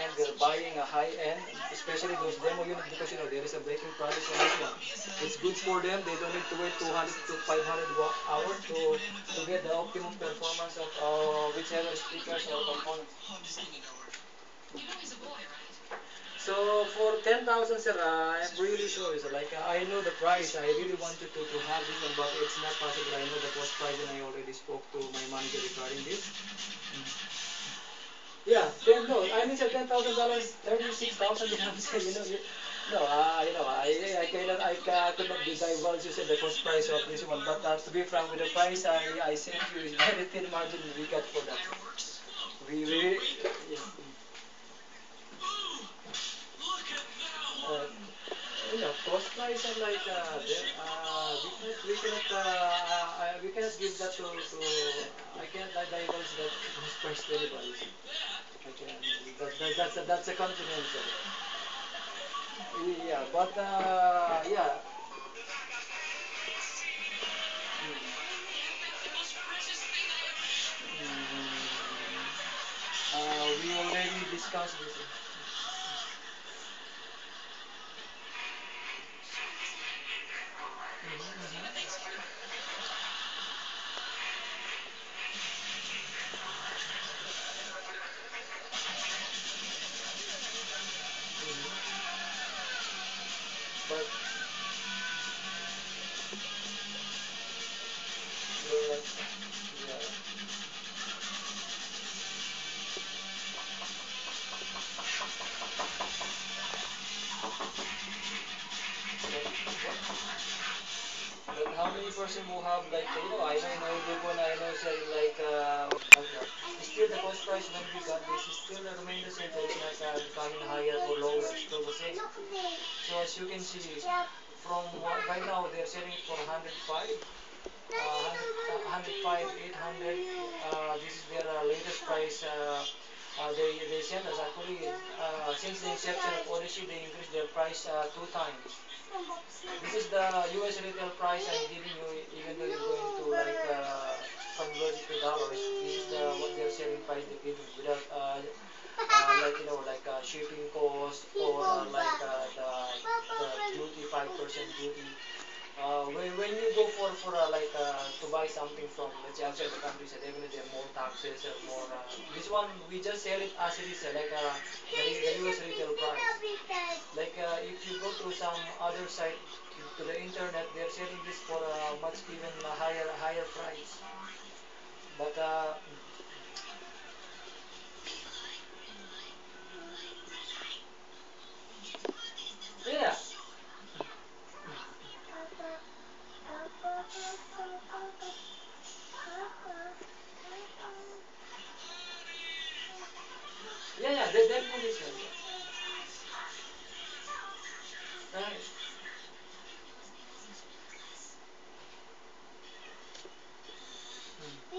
and they're buying a high end, especially those demo units because there is a braking process on this one. It's good for them. They don't need to wait 200 to 500 watt hours to get the optimum performance of whichever speakers or components. So for 10,000, sir, I'm really sorry, sir. Like I know the price. I really wanted to have this one, but it's not possible. I know the cost price, and I already spoke to my manager regarding this. Yeah, ten, no, I mean, sir, $10,000, 36,000. No, I could not divulge you said the cost price of this one. But to be frank with the price, I sent you is very thin margin we got for that. We yeah. Uh, cost price are like we cannot give that to I cannot divulge that cost price to anybody. I can that's a confidential. Yeah, but yeah. We already discussed this. But like, yeah. But how many person will have like I know good one I know say like still the cost price when we got this is still remain the same. So it's not becoming higher or lower. It's still the same. So as you can see from right now they're selling it for 105. 105, 800. This is their latest price. They sent us actually since the inception of Odyssey, they increased their price 2 times. This is the US retail price I'm giving you, even though you're going to like convert it to dollars. This is the what they're selling price they're giving without like like shipping cost or the duty 5% duty. When you go for like to buy something from let's say outside the country, so definitely there are more taxes or more. This one we just sell it as it is, like the US retail price. Like if you go to some other site to the internet, they're selling this for a much even higher price. But yeah, yeah, definitely sir. Right. Mm.